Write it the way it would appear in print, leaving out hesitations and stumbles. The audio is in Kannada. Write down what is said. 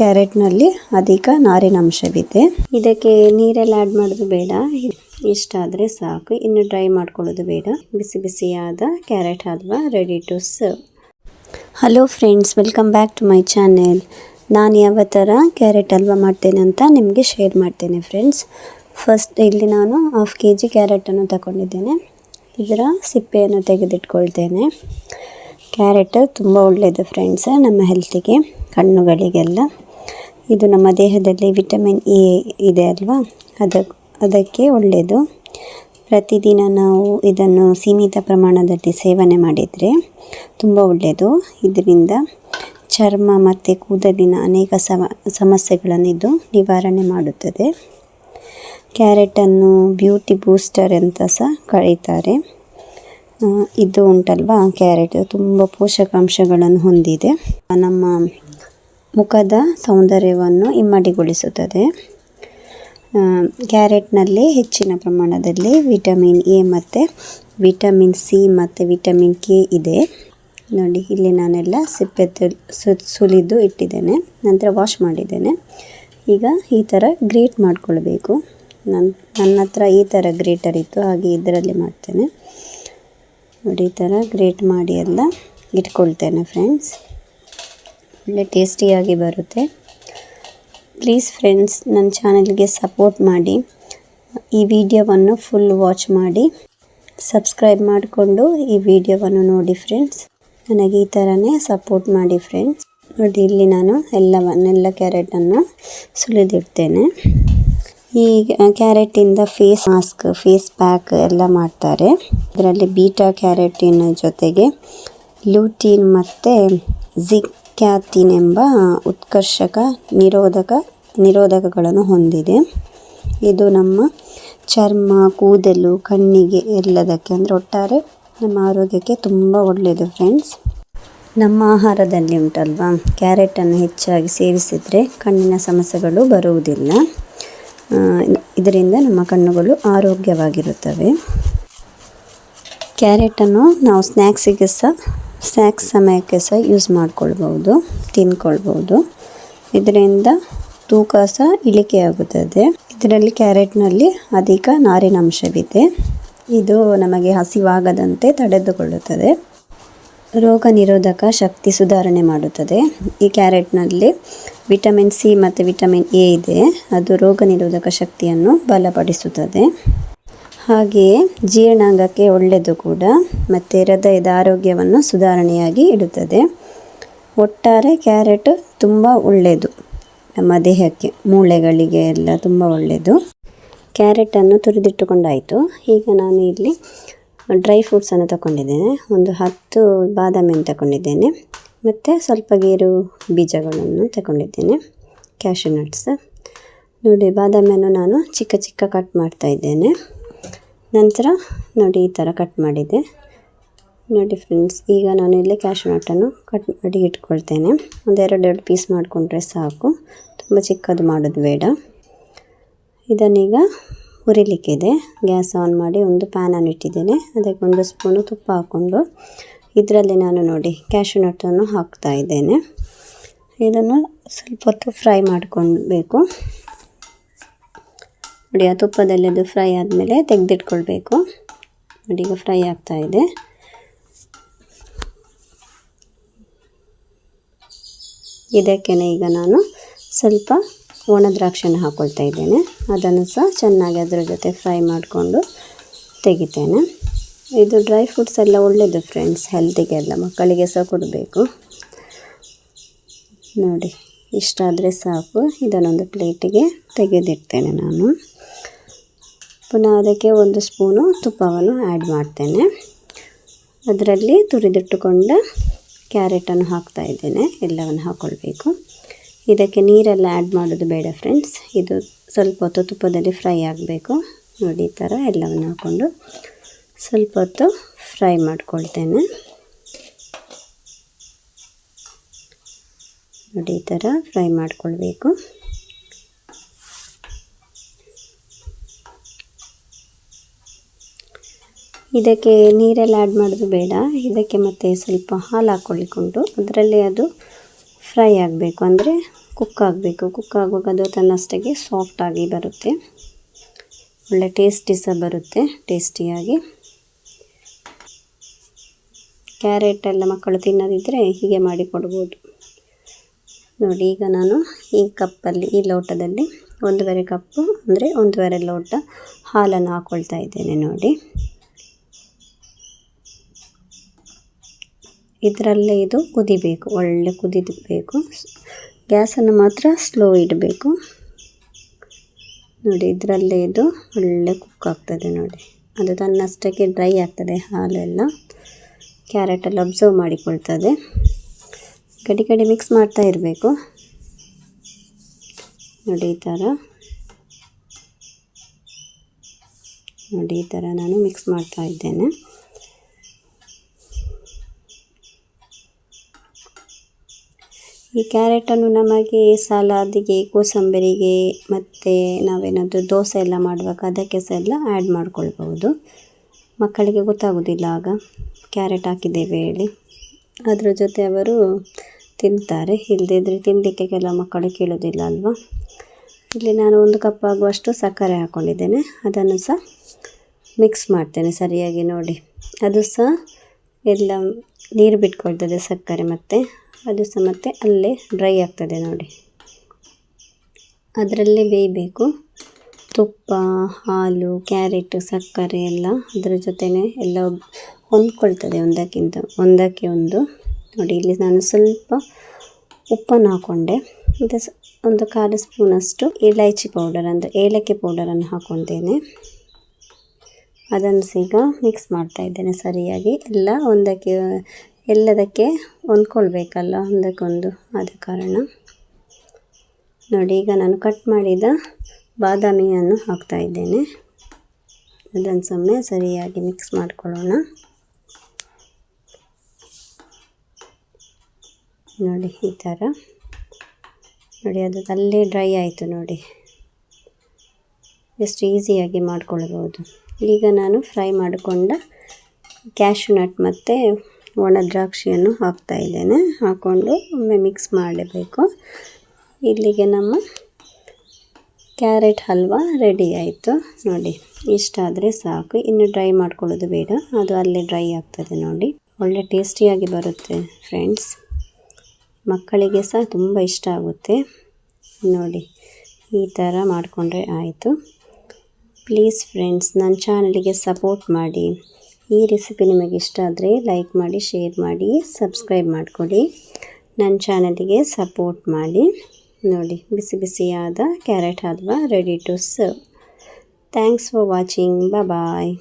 ಕ್ಯಾರೆಟ್ನಲ್ಲಿ ಅಧಿಕ ನಾರಿನಾಂಶವಿದೆ. ಇದಕ್ಕೆ ನೀರೆಲ್ಲ ಆ್ಯಡ್ ಮಾಡೋದು ಬೇಡ, ಇಷ್ಟಾದರೆ ಸಾಕು. ಇನ್ನು ಡ್ರೈ ಮಾಡ್ಕೊಳ್ಳೋದು ಬೇಡ. ಬಿಸಿ ಬಿಸಿಯಾದ carrot halwa ready to serve. Hello friends, welcome back to my channel. ನಾನು ಯಾವ ಥರ ಕ್ಯಾರೆಟ್ ಹಲ್ವಾ ಮಾಡ್ತೇನೆ ಅಂತ ನಿಮಗೆ ಶೇರ್ ಮಾಡ್ತೇನೆ ಫ್ರೆಂಡ್ಸ್. ಫಸ್ಟ್ ಇಲ್ಲಿ ನಾನು 1/2 kg ಕ್ಯಾರೆಟನ್ನು ತಗೊಂಡಿದ್ದೇನೆ. ಇದರ ಸಿಪ್ಪೆಯನ್ನು ತೆಗೆದಿಟ್ಕೊಳ್ತೇನೆ. ಕ್ಯಾರೆಟ್ ತುಂಬ ಒಳ್ಳೆಯದು ಫ್ರೆಂಡ್ಸ್ ನಮ್ಮ ಹೆಲ್ತಿಗೆ, ಕಣ್ಣುಗಳಿಗೆಲ್ಲ. ಇದು ನಮ್ಮ ದೇಹದಲ್ಲಿ ವಿಟಮಿನ್ ಎ ಇದೆ ಅಲ್ವಾ, ಅದಕ್ಕೆ ಒಳ್ಳೆಯದು. ಪ್ರತಿದಿನ ನಾವು ಇದನ್ನು ಸೀಮಿತ ಪ್ರಮಾಣದಲ್ಲಿ ಸೇವನೆ ಮಾಡಿದರೆ ತುಂಬ ಒಳ್ಳೆಯದು. ಇದರಿಂದ ಚರ್ಮ ಮತ್ತು ಕೂದಲಿನ ಅನೇಕ ಸಮಸ್ಯೆಗಳನ್ನು ಇದು ನಿವಾರಣೆ ಮಾಡುತ್ತದೆ. ಕ್ಯಾರೆಟನ್ನು ಬ್ಯೂಟಿ ಬೂಸ್ಟರ್ ಅಂತ ಸಹ ಕರೀತಾರೆ. ಇದು ಉಂಟಲ್ವಾ, ಕ್ಯಾರೆಟ್ ತುಂಬ ಪೋಷಕಾಂಶಗಳನ್ನು ಹೊಂದಿದೆ. ನಮ್ಮ ಮುಖದ ಸೌಂದರ್ಯವನ್ನು ಇಮ್ಮಡಿಗೊಳಿಸುತ್ತದೆ. ಕ್ಯಾರೆಟ್ನಲ್ಲಿ ಹೆಚ್ಚಿನ ಪ್ರಮಾಣದಲ್ಲಿ ವಿಟಮಿನ್ ಎ ಮತ್ತು ವಿಟಮಿನ್ ಸಿ ಮತ್ತು ವಿಟಮಿನ್ ಕೆ ಇದೆ. ನೋಡಿ, ಇಲ್ಲಿ ನಾನೆಲ್ಲ ಸಿಪ್ಪೆ ಸುಲಿದು ಇಟ್ಟಿದ್ದೇನೆ, ನಂತರ ವಾಶ್ ಮಾಡಿದ್ದೇನೆ. ಈಗ ಈ ಥರ ಗ್ರೇಟ್ ಮಾಡಿಕೊಳ್ಬೇಕು. ನನ್ನ ಹತ್ರ ಈ ಥರ ಗ್ರೇಟರ್ ಇತ್ತು, ಹಾಗೆ ಇದರಲ್ಲಿ ಮಾಡ್ತೇನೆ. ನೋಡಿ, ಈ ಥರ ಗ್ರೇಟ್ ಮಾಡಿ ಎಲ್ಲ ಇಟ್ಕೊಳ್ತೇನೆ ಫ್ರೆಂಡ್ಸ್. ಒಳ್ಳೆ ಟೇಸ್ಟಿಯಾಗಿ ಬರುತ್ತೆ. ಪ್ಲೀಸ್ ಫ್ರೆಂಡ್ಸ್, ನನ್ನ ಚಾನಲ್ಗೆ ಸಪೋರ್ಟ್ ಮಾಡಿ. ಈ ವಿಡಿಯೋವನ್ನು ಫುಲ್ ವಾಚ್ ಮಾಡಿ, ಸಬ್ಸ್ಕ್ರೈಬ್ ಮಾಡಿಕೊಂಡು ಈ ವಿಡಿಯೋವನ್ನು ನೋಡಿ ಫ್ರೆಂಡ್ಸ್. ನನಗೆ ಈ ಥರನೇ ಸಪೋರ್ಟ್ ಮಾಡಿ ಫ್ರೆಂಡ್ಸ್. ನೋಡಿ, ಇಲ್ಲಿ ನಾನು ಎಲ್ಲ ಕ್ಯಾರೆಟನ್ನು ಸುಲಿದಿಡ್ತೇನೆ. ಈ ಕ್ಯಾರೆಟಿಂದ ಫೇಸ್ ಮಾಸ್ಕ್, ಫೇಸ್ ಪ್ಯಾಕ್ ಎಲ್ಲ ಮಾಡ್ತಾರೆ. ಇದರಲ್ಲಿ ಬೀಟಾ ಕ್ಯಾರೆಟಿನ್ ಜೊತೆಗೆ ಲೂಟೀನ್ ಮತ್ತು ಜಿಕ್ಯಾತಿನ್ ಎಂಬ ಉತ್ಕರ್ಷಕ ನಿರೋಧಕಗಳನ್ನು ಹೊಂದಿದೆ. ಇದು ನಮ್ಮ ಚರ್ಮ, ಕೂದಲು, ಕಣ್ಣಿಗೆ ಎಲ್ಲದಕ್ಕೆ, ಅಂದರೆ ಒಟ್ಟಾರೆ ನಮ್ಮ ಆರೋಗ್ಯಕ್ಕೆ ತುಂಬ ಒಳ್ಳೆಯದು ಫ್ರೆಂಡ್ಸ್. ನಮ್ಮ ಆಹಾರದಲ್ಲಿ ಉಂಟಲ್ವಾ, ಕ್ಯಾರೆಟನ್ನು ಹೆಚ್ಚಾಗಿ ಸೇವಿಸಿದರೆ ಕಣ್ಣಿನ ಸಮಸ್ಯೆಗಳು ಬರುವುದಿಲ್ಲ. ಇದರಿಂದ ನಮ್ಮ ಕಣ್ಣುಗಳು ಆರೋಗ್ಯವಾಗಿರುತ್ತವೆ. ಕ್ಯಾರೆಟನ್ನು ನಾವು ಸ್ನ್ಯಾಕ್ಸ್ ಸಮಯಕ್ಕೆ ಸಹ ಯೂಸ್ ಮಾಡ್ಕೊಳ್ಬೋದು, ತಿಂದ್ಕೊಳ್ಬೋದು. ಇದರಿಂದ ತೂಕ ಸಹ ಇಳಿಕೆಯಾಗುತ್ತದೆ. ಇದರಲ್ಲಿ ಕ್ಯಾರೆಟ್ನಲ್ಲಿ ಅಧಿಕ ನಾರಿನಾಂಶವಿದೆ. ಇದು ನಮಗೆ ಹಸಿವಾಗದಂತೆ ತಡೆದುಕೊಳ್ಳುತ್ತದೆ. ರೋಗ ನಿರೋಧಕ ಶಕ್ತಿ ಸುಧಾರಣೆ ಮಾಡುತ್ತದೆ. ಈ ಕ್ಯಾರೆಟ್ನಲ್ಲಿ ವಿಟಮಿನ್ ಸಿ ಮತ್ತು ವಿಟಮಿನ್ ಎ ಇದೆ. ಅದು ರೋಗ ನಿರೋಧಕ ಶಕ್ತಿಯನ್ನು ಬಲಪಡಿಸುತ್ತದೆ. ಹಾಗೆಯೇ ಜೀರ್ಣಾಂಗಕ್ಕೆ ಒಳ್ಳೆಯದು ಕೂಡ, ಮತ್ತು ಹೃದಯದ ಆರೋಗ್ಯವನ್ನು ಸುಧಾರಣೆಯಾಗಿ ಇಡುತ್ತದೆ. ಒಟ್ಟಾರೆ ಕ್ಯಾರೆಟ್ ತುಂಬ ಒಳ್ಳೆಯದು ನಮ್ಮ ದೇಹಕ್ಕೆ, ಮೂಳೆಗಳಿಗೆ ಎಲ್ಲ ತುಂಬ ಒಳ್ಳೆಯದು. ಕ್ಯಾರೆಟನ್ನು ತುರಿದಿಟ್ಟುಕೊಂಡಾಯಿತು. ಈಗ ನಾನು ಇಲ್ಲಿ ಡ್ರೈ ಫ್ರೂಟ್ಸನ್ನು ತಗೊಂಡಿದ್ದೇನೆ. ಒಂದು 10 ಬಾದಾಮಿಯನ್ನು ತಗೊಂಡಿದ್ದೇನೆ, ಮತ್ತು ಸ್ವಲ್ಪ ಗೇರು ಬೀಜಗಳನ್ನು ತಗೊಂಡಿದ್ದೇನೆ, ಕ್ಯಾಶ್ಯೂ ನಟ್ಸ್. ನೋಡಿ, ಬಾದಾಮಿಯನ್ನು ನಾನು ಚಿಕ್ಕ ಕಟ್ ಮಾಡ್ತಾ ಇದ್ದೇನೆ. ನಂತರ ನೋಡಿ, ಈ ಥರ ಕಟ್ ಮಾಡಿದೆ. ನೋಡಿ ಫ್ರೆಂಡ್ಸ್, ಈಗ ನಾನು ಇಲ್ಲಿ ಕ್ಯಾಶ್ಯೂ ನಟ್ಟನ್ನು ಕಟ್ ಮಾಡಿ ಇಟ್ಕೊಳ್ತೇನೆ. ಒಂದು 2 ಪೀಸ್ ಮಾಡಿಕೊಂಡ್ರೆ ಸಾಕು, ತುಂಬ ಚಿಕ್ಕದು ಮಾಡೋದು ಬೇಡ. ಇದನ್ನೀಗ ಹುರಿಲಿಕ್ಕಿದೆ. ಗ್ಯಾಸ್ ಆನ್ ಮಾಡಿ ಒಂದು ಪ್ಯಾನನ್ನು ಇಟ್ಟಿದ್ದೇನೆ. ಅದಕ್ಕೆ 1 ಸ್ಪೂನು ತುಪ್ಪ ಹಾಕ್ಕೊಂಡು ಇದರಲ್ಲಿ ನಾನು ನೋಡಿ ಕ್ಯಾಶ್ಯೂ ನಟ್ಟನ್ನು ಹಾಕ್ತಾ ಇದ್ದೇನೆ. ಇದನ್ನು ಸ್ವಲ್ಪ ಹೊತ್ತು ಫ್ರೈ ಮಾಡ್ಕೊಳ್ಬೇಕು. ನೋಡಿ, ಆ ತುಪ್ಪದಲ್ಲಿ ಅದು ಫ್ರೈ ಆದಮೇಲೆ ತೆಗೆದಿಟ್ಕೊಳ್ಬೇಕು. ನೋಡಿ, ಈಗ ಫ್ರೈ ಆಗ್ತಾ ಇದೆ. ಇದಕ್ಕೆ ಈಗ ನಾನು ಸ್ವಲ್ಪ ಒಣ ದ್ರಾಕ್ಷಿಯನ್ನು ಹಾಕ್ಕೊಳ್ತಾ ಇದ್ದೇನೆ. ಅದನ್ನು ಸಹ ಚೆನ್ನಾಗಿ ಅದರ ಜೊತೆ ಫ್ರೈ ಮಾಡಿಕೊಂಡು ತೆಗಿತೇನೆ. ಇದು ಡ್ರೈ ಫ್ರೂಟ್ಸ್ ಎಲ್ಲ ಒಳ್ಳೆಯದು ಫ್ರೆಂಡ್ಸ್, ಹೆಲ್ತಿಗೆಲ್ಲ, ಮಕ್ಕಳಿಗೆ ಸಹ ಕೊಡಬೇಕು. ನೋಡಿ, ಇಷ್ಟಾದರೆ ಸಾಕು. ಇದನ್ನೊಂದು ಪ್ಲೇಟಿಗೆ ತೆಗೆದಿಡ್ತೇನೆ ನಾನು. ಪುನಃ ಅದಕ್ಕೆ 1 ಸ್ಪೂನು ತುಪ್ಪವನ್ನು ಆ್ಯಡ್ ಮಾಡ್ತೇನೆ. ಅದರಲ್ಲಿ ತುರಿದಿಟ್ಟುಕೊಂಡ ಕ್ಯಾರೆಟನ್ನು ಹಾಕ್ತಾ ಇದ್ದೇನೆ. ಎಲ್ಲವನ್ನು ಹಾಕ್ಕೊಳ್ಬೇಕು. ಇದಕ್ಕೆ ನೀರೆಲ್ಲ ಆ್ಯಡ್ ಮಾಡೋದು ಬೇಡ ಫ್ರೆಂಡ್ಸ್. ಇದು ಸ್ವಲ್ಪ ಹೊತ್ತು ತುಪ್ಪದಲ್ಲಿ ಫ್ರೈ ಆಗಬೇಕು. ನೋಡಿ, ಈ ಥರ ಎಲ್ಲವನ್ನು ಹಾಕ್ಕೊಂಡು ಸ್ವಲ್ಪ ಹೊತ್ತು ಫ್ರೈ ಮಾಡ್ಕೊಳ್ತೇನೆ. ನೋಡಿ, ಈ ಥರ ಫ್ರೈ ಮಾಡ್ಕೊಳ್ಬೇಕು. ಇದಕ್ಕೆ ನೀರೆಲ್ಲ ಆ್ಯಡ್ ಮಾಡೋದು ಬೇಡ. ಇದಕ್ಕೆ ಮತ್ತೆ ಸ್ವಲ್ಪ ಹಾಲು ಹಾಕ್ಕೊಳ್ಳಿಕೊಂಡು ಅದರಲ್ಲಿ ಅದು ಫ್ರೈ ಆಗಬೇಕು, ಅಂದರೆ ಕುಕ್ ಆಗಬೇಕು. ಕುಕ್ ಆಗುವಾಗ ಅದು ತನ್ನಷ್ಟಕ್ಕೆ ಸಾಫ್ಟಾಗಿ ಬರುತ್ತೆ, ಒಳ್ಳೆ ಟೇಸ್ಟಿ ಸಹ ಬರುತ್ತೆ, ಟೇಸ್ಟಿಯಾಗಿ. ಕ್ಯಾರೆಟ್ ಎಲ್ಲ ಮಕ್ಕಳು ತಿನ್ನದಿದ್ದರೆ ಹೀಗೆ ಮಾಡಿ ಕೊಡ್ಬೋದು. ನೋಡಿ, ಈಗ ನಾನು ಈ ಕಪ್ಪಲ್ಲಿ, ಈ ಲೋಟದಲ್ಲಿ 1.5 ಕಪ್ಪು ಅಂದರೆ 1.5 ಲೋಟ ಹಾಲನ್ನು ಹಾಕ್ಕೊಳ್ತಾ ಇದ್ದೇನೆ. ನೋಡಿ, ಇದರಲ್ಲೇ ಇದು ಕುದಿಬೇಕು, ಒಳ್ಳೆ ಕುದಿಬೇಕು. ಗ್ಯಾಸನ್ನು ಮಾತ್ರ ಸ್ಲೋ ಇಡಬೇಕು. ನೋಡಿ, ಇದರಲ್ಲೇ ಇದು ಒಳ್ಳೆ ಕುಕ್ ಆಗ್ತದೆ. ನೋಡಿ, ಅದು ತನ್ನಷ್ಟಕ್ಕೆ ಡ್ರೈ ಆಗ್ತದೆ, ಹಾಲೆಲ್ಲ ಕ್ಯಾರೆಟೆಲ್ಲ ಅಬ್ಸರ್ವ್ ಮಾಡಿಕೊಳ್ತದೆ. ಕಡಿ ಮಿಕ್ಸ್ ಮಾಡ್ತಾ ಇರಬೇಕು. ನೋಡಿ, ಈ ಥರ ನೋಡಿ, ಈ ಥರ ನಾನು ಮಿಕ್ಸ್ ಮಾಡ್ತಾ ಇದ್ದೇನೆ. ಈ ಕ್ಯಾರೆಟನ್ನು ನಮಗೆ ಸಲಾದಿಗೆ, ಕೋಸಂಬರಿಗೆ ಮತ್ತು ನಾವೇನಾದರೂ ದೋಸೆ ಎಲ್ಲ ಮಾಡುವಾಗ ಅದಕ್ಕೆ ಸಹ ಎಲ್ಲ ಆ್ಯಡ್ ಮಾಡ್ಕೊಳ್ಬೋದು. ಮಕ್ಕಳಿಗೆ ಗೊತ್ತಾಗೋದಿಲ್ಲ ಆಗ ಕ್ಯಾರೆಟ್ ಹಾಕಿದ್ದೇವೆ ಹೇಳಿ. ಅದ್ರ ಜೊತೆ ಅವರು ತಿಂತಾರೆ, ಇಲ್ಲದಿದ್ದರೆ ತಿನ್ನಲಿಕ್ಕೆ ಕೆಲವು ಮಕ್ಕಳು ಕೇಳೋದಿಲ್ಲ ಅಲ್ವಾ. ಇಲ್ಲಿ ನಾನು 1 ಕಪ್ ಆಗುವಷ್ಟು ಸಕ್ಕರೆ ಹಾಕ್ಕೊಂಡಿದ್ದೇನೆ. ಅದನ್ನು ಸಹ ಮಿಕ್ಸ್ ಮಾಡ್ತೇನೆ ಸರಿಯಾಗಿ. ನೋಡಿ, ಅದು ಸಹ ಎಲ್ಲ ನೀರು ಬಿಟ್ಕೊಳ್ತದೆ ಸಕ್ಕರೆ, ಮತ್ತು ಅದು ಸಹ ಮತ್ತೆ ಅಲ್ಲೇ ಡ್ರೈ ಆಗ್ತದೆ. ನೋಡಿ, ಅದರಲ್ಲೇ ಬೇಯಬೇಕು. ತುಪ್ಪ, ಹಾಲು, ಕ್ಯಾರೆಟ್, ಸಕ್ಕರೆ ಎಲ್ಲ ಅದರ ಜೊತೆನೇ ಎಲ್ಲ ಹೊಂದ್ಕೊಳ್ತದೆ ಒಂದಕ್ಕೆ ಒಂದು. ನೋಡಿ, ಇಲ್ಲಿ ನಾನು ಸ್ವಲ್ಪ ಉಪ್ಪನ್ನು ಹಾಕ್ಕೊಂಡೆ. ಮತ್ತು ಒಂದು 1/4 ಸ್ಪೂನಷ್ಟು ಇಲೈಚಿ ಪೌಡರ್ ಅಂದರೆ ಏಲಕ್ಕಿ ಪೌಡರನ್ನು ಹಾಕ್ಕೊಳ್ತೇನೆ. ಅದನ್ನು ಈಗ ಮಿಕ್ಸ್ ಮಾಡ್ತಾ ಇದ್ದೇನೆ ಸರಿಯಾಗಿ. ಎಲ್ಲದಕ್ಕೆ ಹೊಂದ್ಕೊಳ್ಬೇಕಲ್ಲ ಒಂದಕ್ಕೊಂದು, ಆದ ಕಾರಣ. ನೋಡಿ, ಈಗ ನಾನು ಕಟ್ ಮಾಡಿದ ಬಾದಾಮಿಯನ್ನು ಹಾಕ್ತಾ ಇದ್ದೇನೆ. ಅದನ್ನು ಸುಮ್ಮನೆ ಸರಿಯಾಗಿ ಮಿಕ್ಸ್ ಮಾಡ್ಕೊಳ್ಳೋಣ. ನೋಡಿ, ಈ ಥರ ನೋಡಿ, ಅದು ಅಲ್ಲೇ ಡ್ರೈ ಆಯಿತು. ನೋಡಿ, ಎಷ್ಟು ಈಸಿಯಾಗಿ ಮಾಡ್ಕೊಳ್ಬೋದು. ಈಗ ನಾನು ಫ್ರೈ ಮಾಡಿಕೊಂಡ ಕ್ಯಾಶ್ಯೂ ನಟ್ ಮತ್ತು ಒಣ ದ್ರಾಕ್ಷಿಯನ್ನು ಹಾಕ್ತಾ ಇದ್ದೇನೆ. ಹಾಕ್ಕೊಂಡು ಒಮ್ಮೆ ಮಿಕ್ಸ್ ಮಾಡಬೇಕು. ಇಲ್ಲಿಗೆ ನಮ್ಮ ಕ್ಯಾರೆಟ್ ಹಲ್ವಾ ರೆಡಿ ಆಯಿತು. ನೋಡಿ, ಇಷ್ಟಾದರೆ ಸಾಕು, ಇನ್ನು ಡ್ರೈ ಮಾಡ್ಕೊಳ್ಳೋದು ಬೇಡ, ಅದು ಅಲ್ಲೇ ಡ್ರೈ ಆಗ್ತದೆ. ನೋಡಿ, ಒಳ್ಳೆ ಟೇಸ್ಟಿಯಾಗಿ ಬರುತ್ತೆ ಫ್ರೆಂಡ್ಸ್. ಮಕ್ಕಳಿಗೆ ಸಹ ತುಂಬ ಇಷ್ಟ ಆಗುತ್ತೆ. ನೋಡಿ, ಈ ಥರ ಮಾಡಿಕೊಂಡ್ರೆ ಆಯಿತು. ಪ್ಲೀಸ್ ಫ್ರೆಂಡ್ಸ್, ನನ್ನ ಚಾನಲಿಗೆ ಸಪೋರ್ಟ್ ಮಾಡಿ. ಈ ರೆಸಿಪಿ ನಿಮಗೆ ಇಷ್ಟ ಆದರೆ ಲೈಕ್ ಮಾಡಿ, ಶೇರ್ ಮಾಡಿ, ಸಬ್ಸ್ಕ್ರೈಬ್ ಮಾಡಿಕೊಡಿ. ನನ್ನ ಚಾನಲಿಗೆ ಸಪೋರ್ಟ್ ಮಾಡಿ. ನೋಡಿ, ಬಿಸಿ ಬಿಸಿಯಾದ carrot halwa ready to serve. Thanks for watching. Bye.